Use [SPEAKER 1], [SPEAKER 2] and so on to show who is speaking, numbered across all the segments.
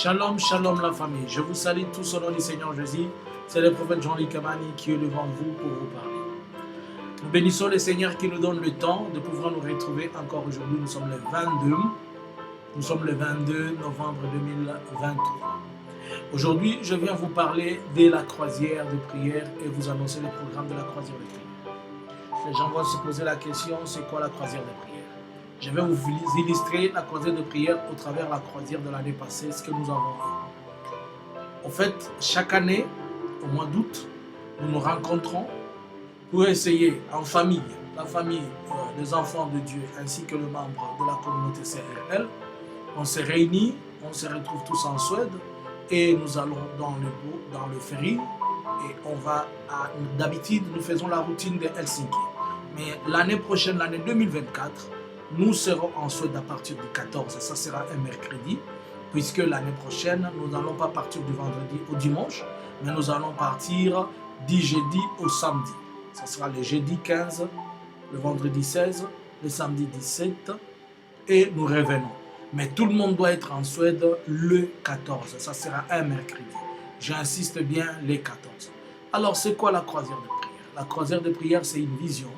[SPEAKER 1] Shalom, shalom la famille. Je vous salue tous au nom du Seigneur Jésus. C'est le prophète Jean-Luc Amani qui est devant vous pour vous parler. Nous bénissons le Seigneur qui nous donne le temps de pouvoir nous retrouver encore aujourd'hui. Nous sommes le 22. Nous sommes le 22 novembre 2023. Aujourd'hui, je viens vous parler de la croisière de prière et vous annoncer le programme de la croisière de prière. Les gens vont se poser la question, c'est quoi la croisière de prière? Je vais vous illustrer la croisière de prière au travers de la croisière de l'année passée, ce que nous avons eu. En fait, chaque année, au mois d'août, nous nous rencontrons pour essayer en famille, la famille des enfants de Dieu ainsi que les membres de la communauté CRL. On se réunit, on se retrouve tous en Suède et nous allons dans le ferry et on va, d'habitude, nous faisons la routine de Helsinki. Mais l'année prochaine, l'année 2024, nous serons en Suède à partir du 14, ça sera un mercredi, puisque l'année prochaine, nous n'allons pas partir du vendredi au dimanche, mais nous allons partir du jeudi au samedi. Ça sera le jeudi 15, le vendredi 16, le samedi 17, et nous revenons. Mais tout le monde doit être en Suède le 14, ça sera un mercredi. J'insiste bien, les 14. Alors, c'est quoi la croisière de prière? La croisière de prière, c'est une vision,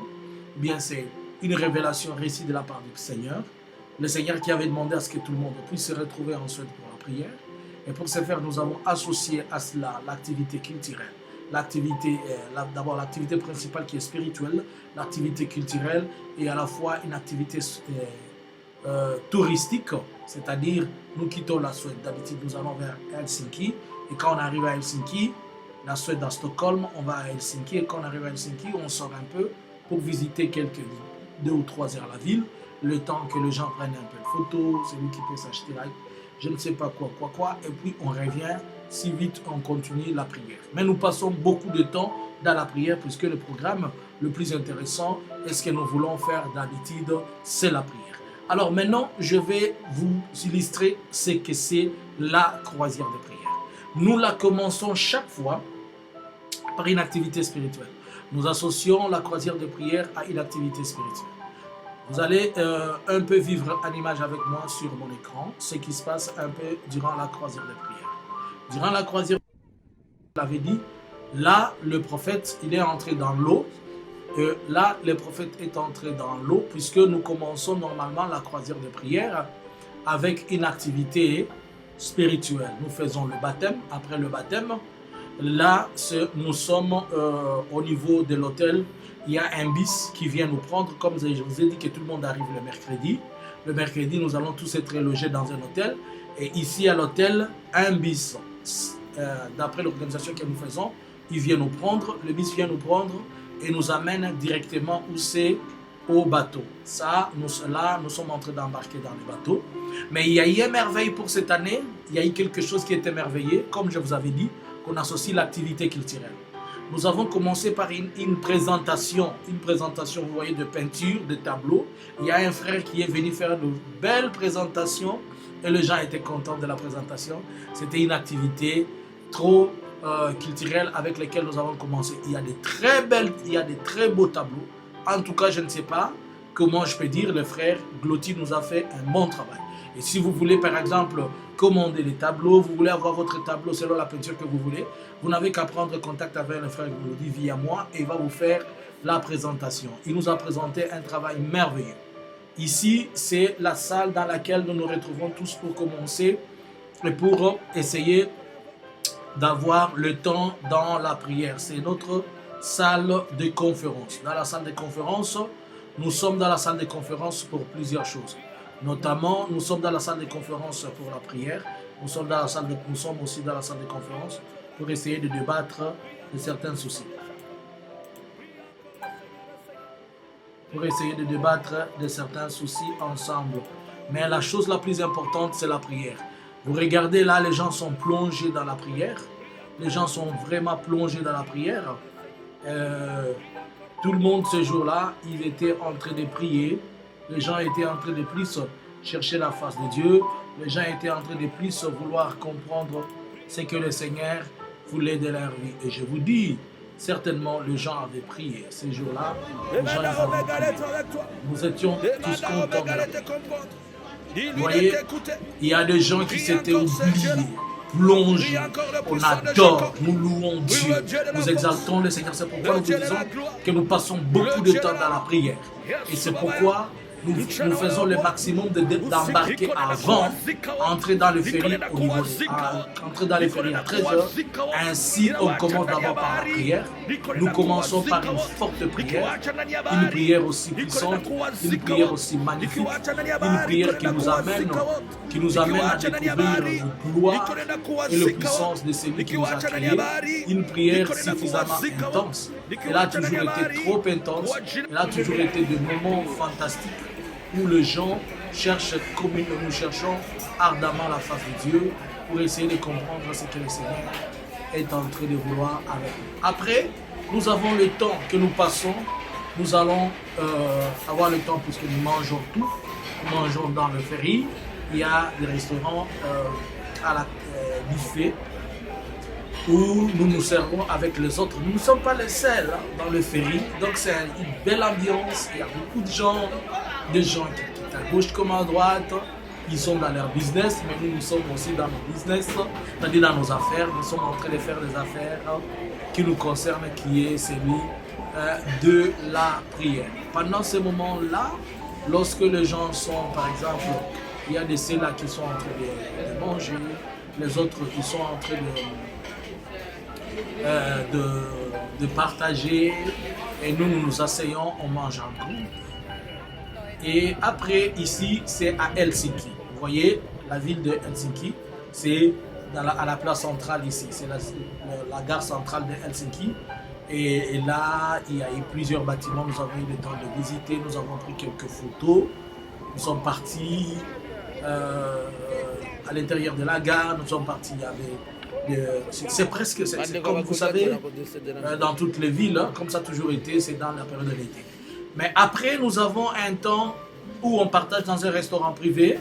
[SPEAKER 1] bien c'est une révélation récite de la part du Seigneur. Le Seigneur qui avait demandé à ce que tout le monde puisse se retrouver en Suède pour la prière. Et pour ce faire, nous avons associé à cela l'activité culturelle. D'abord l'activité principale qui est spirituelle, l'activité culturelle et à la fois une activité touristique. C'est-à-dire, nous quittons la Suède. D'habitude, nous allons vers Helsinki. Et quand on arrive à Helsinki, la Suède à Stockholm, on va à Helsinki. Et quand on arrive à Helsinki, on sort un peu pour visiter quelques 2 ou 3 heures la ville, le temps que les gens prennent un peu de photos, celui qui peut s'acheter là, je ne sais pas quoi, et puis on revient, si vite on continue la prière. Mais nous passons beaucoup de temps dans la prière, puisque le programme le plus intéressant, et ce que nous voulons faire d'habitude, c'est la prière. Alors maintenant, je vais vous illustrer ce que c'est la croisière de prière. Nous la commençons chaque fois par une activité spirituelle. Nous associons la croisière de prière à une activité spirituelle. Vous allez un peu vivre en image avec moi sur mon écran, ce qui se passe un peu durant la croisière de prière. Durant la croisière, je l'avais dit, là, le prophète, il est entré dans l'eau. Là, le prophète est entré dans l'eau, puisque nous commençons normalement la croisière de prière avec une activité spirituelle. Nous faisons le baptême. Après le baptême, là, nous sommes au niveau de l'hôtel. Il y a un bus qui vient nous prendre. Comme je vous ai dit que tout le monde arrive le mercredi. Le mercredi, nous allons tous être logés dans un hôtel. Et ici à l'hôtel, un bus, d'après l'organisation que nous faisons, il vient nous prendre. Le bus vient nous prendre et nous amène directement où c'est au bateau. Là, nous sommes en train d'embarquer dans le bateau. Mais il y a eu une merveille pour cette année. Il y a eu quelque chose qui est émerveillé, comme je vous avais dit, qu'on associe l'activité culturelle. Nous avons commencé par une présentation, vous voyez, de peinture, de tableaux. Il y a un frère qui est venu faire de belles présentations et les gens étaient contents de la présentation. C'était une activité trop culturelle avec laquelle nous avons commencé. Il y a des très beaux tableaux. En tout cas, je ne sais pas comment je peux dire, le frère Glotti nous a fait un bon travail. Et si vous voulez, par exemple, commander les tableaux, vous voulez avoir votre tableau selon la peinture que vous voulez, vous n'avez qu'à prendre contact avec le frère Glotti via moi et il va vous faire la présentation. Il nous a présenté un travail merveilleux. Ici, c'est la salle dans laquelle nous nous retrouvons tous pour commencer et pour essayer d'avoir le temps dans la prière. C'est notre salle de conférence. Dans la salle de conférence, nous sommes dans la salle de conférence pour plusieurs choses. Notamment, nous sommes dans la salle de conférence pour la prière. Nous sommes aussi dans la salle de conférence pour essayer de débattre de certains soucis. Ensemble. Mais la chose la plus importante, c'est la prière. Vous regardez là, les gens sont plongés dans la prière. Les gens sont vraiment plongés dans la prière. Tout le monde ce jour-là, il était en train de prier. Les gens étaient en train de plus chercher la face de Dieu. Les gens étaient en train de plus vouloir comprendre ce que le Seigneur voulait de leur vie. Et je vous dis, certainement, les gens avaient prié. Ces jours-là, les gens avaient prié. Nous étions tous contents de la prière. Vous voyez, il y a des gens qui s'étaient oubliés, plongés. On adore, nous louons Dieu, nous exaltons le Seigneur. C'est pourquoi nous vous disons que nous passons beaucoup de temps dans la prière. Et c'est pourquoi nous faisons le maximum d'embarquer avant, entrer dans le ferry au niveau entrer dans le ferry à 13h. Ainsi, on commence d'abord par la prière. Nous commençons par une forte prière, une prière aussi puissante, une prière aussi magnifique, une prière qui nous amène à découvrir la gloire et la puissance de celui qui nous a créés. Une prière suffisamment intense. Elle a toujours été trop intense. Elle a toujours été des moments fantastiques où les gens cherchent, comme nous cherchons ardemment la face de Dieu pour essayer de comprendre ce que le Seigneur est en train de vouloir avec nous. Après, nous avons le temps que nous passons. Nous allons avoir le temps puisque nous mangeons tout. Nous mangeons dans le ferry. Il y a des restaurants à la buffet où nous nous servons avec les autres. Nous ne sommes pas les seuls dans le ferry. Donc c'est une belle ambiance. Il y a beaucoup de gens qui quittent à gauche comme à droite. Ils sont dans leur business, mais nous sommes aussi dans nos business, c'est-à-dire dans nos affaires. Nous sommes en train de faire des affaires qui nous concernent, qui est celui de la prière. Pendant ce moment-là, lorsque les gens sont, par exemple, il y a des ceux-là qui sont en train de manger, les autres qui sont en train de partager, et nous nous asseyons, on mange en groupe. Et après, ici, c'est à Helsinki. Vous voyez, la ville de Helsinki, c'est à la place centrale ici. C'est la gare centrale de Helsinki. Et là, il y a eu plusieurs bâtiments. Nous avons eu le temps de visiter. Nous avons pris quelques photos. Nous sommes partis à l'intérieur de la gare. Nous sommes partis avec... c'est presque, c'est comme vous savez, dans toutes les villes, comme ça a toujours été, c'est dans la période de l'été. Mais après, nous avons un temps où on partage dans un restaurant privé.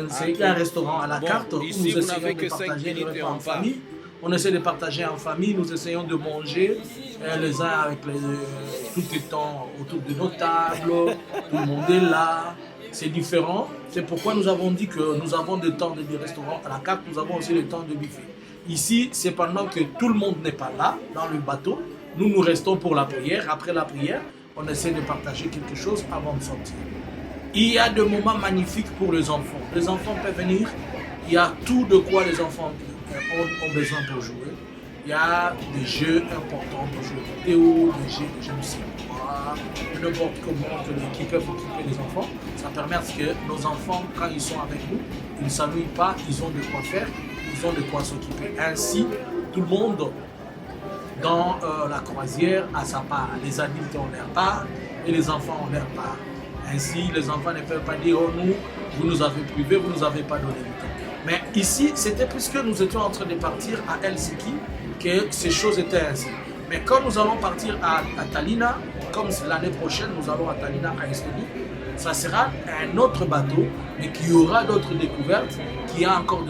[SPEAKER 1] C'est un restaurant à la carte où nous essayons de partager les repas en famille. On essaie de partager en famille, nous essayons de manger les uns avec les tout étant autour de nos tables, tout le monde est là. C'est différent. C'est pourquoi nous avons dit que nous avons des temps de restaurant à la carte, nous avons aussi le temps de buffet. Ici, c'est pendant que tout le monde n'est pas là, dans le bateau, nous restons pour la prière. Après la prière, on essaie de partager quelque chose avant de sortir. Il y a des moments magnifiques pour les enfants. Les enfants peuvent venir. Il y a tout de quoi les enfants ont besoin pour jouer. Il y a des jeux importants pour jouer vidéo, des jeux de je ne sais quoi, n'importe comment qui peuvent occuper les enfants. Ça permet à ce que nos enfants, quand ils sont avec nous, ils ne s'ennuient pas, ils ont de quoi faire, ils ont de quoi s'occuper. Ainsi, tout le monde dans la croisière à sa part. Les adultes ont leur part et les enfants ont leur part. Ainsi, les enfants ne peuvent pas dire « Oh, vous nous avez privé, vous ne nous avez pas donné du temps ». Mais ici, c'était puisque nous étions en train de partir à Helsinki que ces choses étaient ainsi. Mais quand nous allons partir à Tallinna, comme l'année prochaine, nous allons à Tallinna, à Estonie, ça sera un autre bateau, mais qui aura d'autres découvertes, qui a encore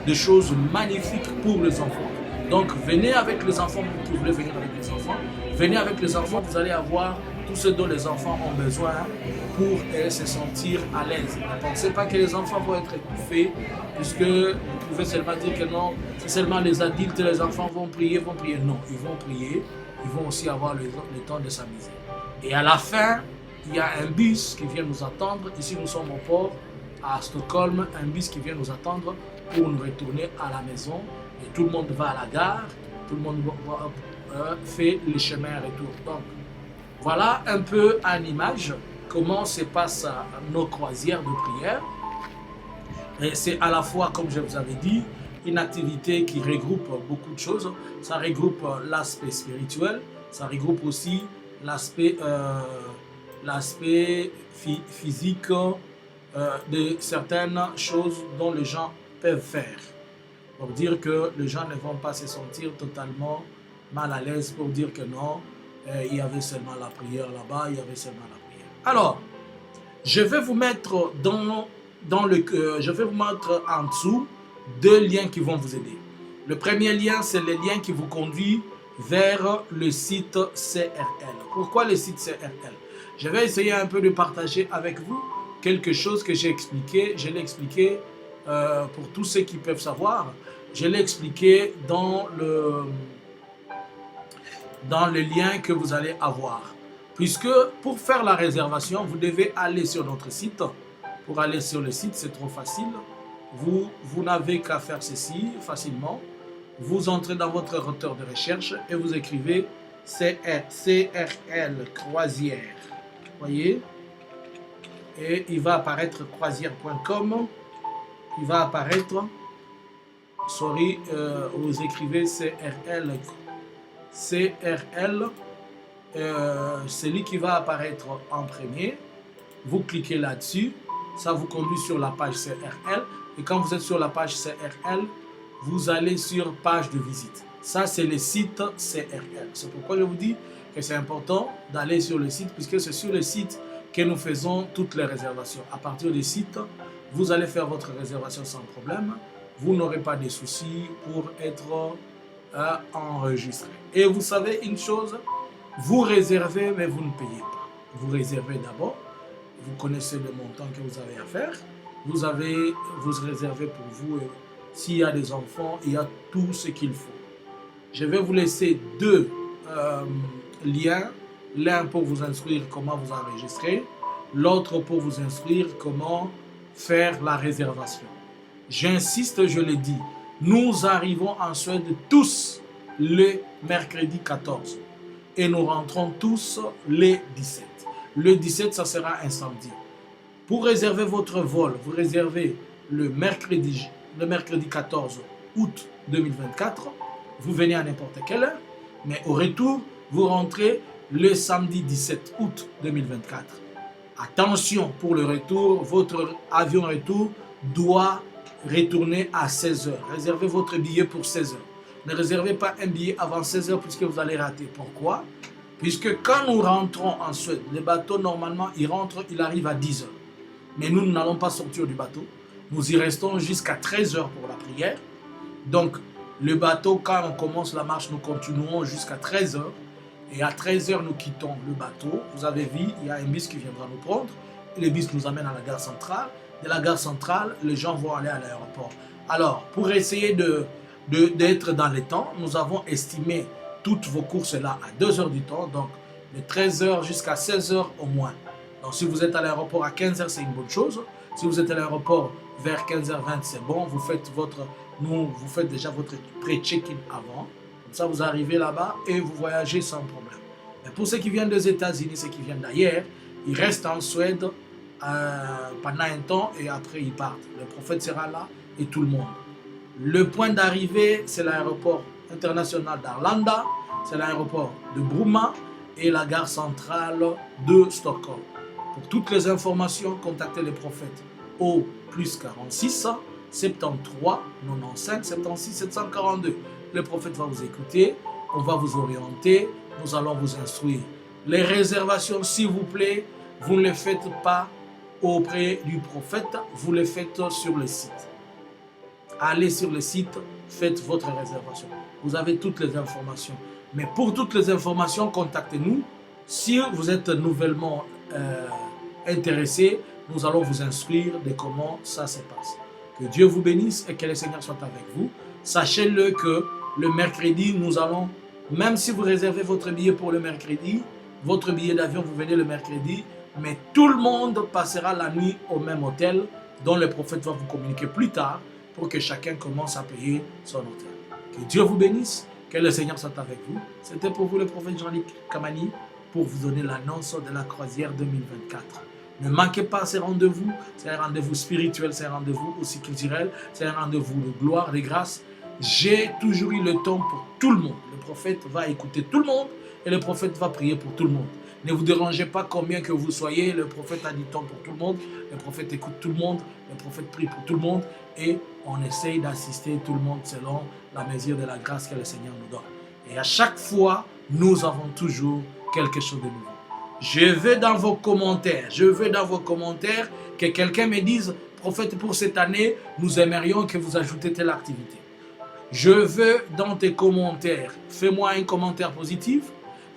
[SPEAKER 1] des choses magnifiques pour les enfants. Donc, venez avec les enfants, vous voulez venir avec les enfants, venez avec les enfants, vous allez avoir tout ce dont les enfants ont besoin pour se sentir à l'aise. Ne pensez pas que les enfants vont être étouffés, puisque vous pouvez seulement dire que non, c'est seulement les adultes et les enfants vont prier. Non, ils vont prier, ils vont aussi avoir le temps de s'amuser. Et à la fin, il y a un bus qui vient nous attendre. Ici, nous sommes au port, à Stockholm, un bus qui vient nous attendre pour nous retourner à la maison. Et tout le monde va à la gare, tout le monde fait le chemin retour. Donc, voilà un peu en image comment se passent nos croisières de prière. Et c'est à la fois, comme je vous avais dit, une activité qui regroupe beaucoup de choses. Ça regroupe l'aspect spirituel, ça regroupe aussi l'aspect physique de certaines choses dont les gens peuvent faire. Pour dire que les gens ne vont pas se sentir totalement mal à l'aise pour dire que non, il y avait seulement la prière là-bas, il y avait seulement la prière. Alors, je vais vous mettre je vais vous mettre en dessous 2 liens qui vont vous aider. Le premier lien, c'est le lien qui vous conduit vers le site CRL. Pourquoi le site CRL? Je vais essayer un peu de partager avec vous quelque chose que j'ai expliqué, je l'ai expliqué pour tous ceux qui peuvent savoir, je l'ai expliqué dans le lien que vous allez avoir. Puisque pour faire la réservation, vous devez aller sur notre site. Pour aller sur le site, c'est trop facile. Vous n'avez qu'à faire ceci facilement. Vous entrez dans votre moteur de recherche et vous écrivez CRL Croisière. Voyez? Et il va apparaître croisière.com. Il va apparaître, vous écrivez CRL. Celui qui va apparaître en premier. Vous cliquez là-dessus. Ça vous conduit sur la page CRL. Et quand vous êtes sur la page CRL, vous allez sur page de visite. Ça, c'est le site CRL. C'est pourquoi je vous dis que c'est important d'aller sur le site, puisque c'est sur le site que nous faisons toutes les réservations. À partir du site, vous allez faire votre réservation sans problème. Vous n'aurez pas de soucis pour être enregistré. Et vous savez une chose, vous réservez, mais vous ne payez pas. Vous réservez d'abord. Vous connaissez le montant que vous avez à faire. Vous réservez pour vous. S'il y a des enfants, il y a tout ce qu'il faut. Je vais vous laisser deux liens. L'un pour vous instruire comment vous enregistrer. L'autre pour vous instruire comment faire la réservation. J'insiste, je le dis. Nous arrivons en Suède tous le mercredi 14. Et nous rentrons tous le 17. Le 17, ça sera un samedi. Pour réserver votre vol, vous réservez le mercredi 14 août 2024. Vous venez à n'importe quelle heure. Mais au retour, vous rentrez le samedi 17 août 2024. Attention, pour le retour, votre avion retour doit retourner à 16 h. Réservez votre billet pour 16 h. Ne réservez pas un billet avant 16 h puisque vous allez rater. Pourquoi? Puisque quand nous rentrons en Suède, le bateau normalement il arrive à 10 h. Mais nous n'allons pas sortir du bateau. Nous y restons jusqu'à 13 h pour la prière. Donc le bateau, quand on commence la marche, nous continuons jusqu'à 13 h. Et à 13 h, nous quittons le bateau. Vous avez vu, il y a un bus qui viendra nous prendre. Et le bus nous amène à la gare centrale. De la gare centrale, les gens vont aller à l'aéroport. Alors, pour essayer d'être dans les temps, nous avons estimé toutes vos courses-là à 2 h du temps. Donc, de 13 h jusqu'à 16 h au moins. Donc, si vous êtes à l'aéroport à 15 h, c'est une bonne chose. Si vous êtes à l'aéroport vers 15 h 20, c'est bon. Vous faites déjà votre pré-check-in avant. Comme ça, vous arrivez là-bas et vous voyagez sans problème. Mais pour ceux qui viennent des États-Unis, ceux qui viennent d'ailleurs, ils restent en Suède pendant un temps et après ils partent. Le prophète sera là et tout le monde. Le point d'arrivée, c'est l'aéroport international d'Arlanda, c'est l'aéroport de Bromma et la gare centrale de Stockholm. Pour toutes les informations, contactez le prophète au +46 73 95 76 742. Le prophète va vous écouter, on va vous orienter, nous allons vous instruire. Les réservations, s'il vous plaît, vous ne les faites pas auprès du prophète, vous les faites sur le site. Allez sur le site, faites votre réservation. Vous avez toutes les informations. Mais pour toutes les informations, contactez-nous. Si vous êtes nouvellement intéressé, nous allons vous instruire de comment ça se passe. Que Dieu vous bénisse et que le Seigneur soit avec vous. Sachez-le que le mercredi, nous allons, même si vous réservez votre billet pour le mercredi, votre billet d'avion, vous venez le mercredi, mais tout le monde passera la nuit au même hôtel dont le prophète va vous communiquer plus tard pour que chacun commence à payer son hôtel. Que Dieu vous bénisse, que le Seigneur soit avec vous. C'était pour vous le prophète Jean-Luc Kamani pour vous donner l'annonce de la croisière 2024. Ne manquez pas ces rendez-vous, c'est un rendez-vous spirituel, c'est un rendez-vous aussi culturel, c'est un rendez-vous de gloire, de grâce. J'ai toujours eu le temps pour tout le monde. Le prophète va écouter tout le monde et le prophète va prier pour tout le monde. Ne vous dérangez pas combien que vous soyez, le prophète a du temps pour tout le monde, le prophète écoute tout le monde, le prophète prie pour tout le monde et on essaye d'assister tout le monde selon la mesure de la grâce que le Seigneur nous donne. Et à chaque fois, nous avons toujours quelque chose de nouveau. Je veux dans vos commentaires que quelqu'un me dise, prophète, pour cette année, nous aimerions que vous ajoutez telle activité. Je veux dans tes commentaires, fais-moi un commentaire positif,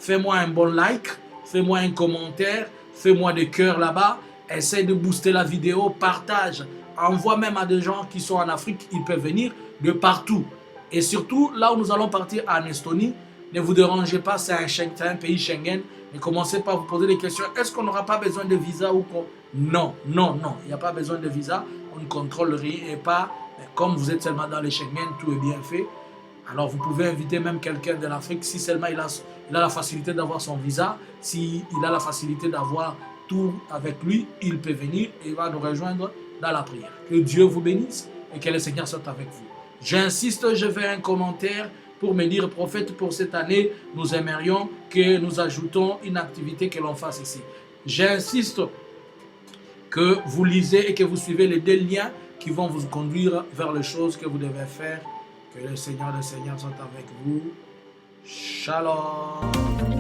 [SPEAKER 1] fais-moi un bon like, fais-moi un commentaire, fais-moi des cœurs là-bas essaye de booster la vidéo, partage, envoie même à des gens qui sont en Afrique, ils peuvent venir de partout. Et surtout, là où nous allons partir en Estonie, ne vous dérangez pas, c'est un pays Schengen. Ne commencez pas à vous poser des questions. Est-ce qu'on n'aura pas besoin de visa ou quoi? Non, non, non. Il n'y a pas besoin de visa. On ne contrôle rien et pas. Comme vous êtes seulement dans les Schengen, tout est bien fait. Alors vous pouvez inviter même quelqu'un de l'Afrique si seulement il a la facilité d'avoir son visa. S'il a la facilité d'avoir tout avec lui, il peut venir et il va nous rejoindre dans la prière. Que Dieu vous bénisse et que le Seigneur soit avec vous. J'insiste, je fais un commentaire pour me dire, prophète, pour cette année, nous aimerions que nous ajoutons une activité que l'on fasse ici. J'insiste que vous lisez et que vous suivez les 2 liens qui vont vous conduire vers les choses que vous devez faire. Que le Seigneur soit avec vous. Shalom.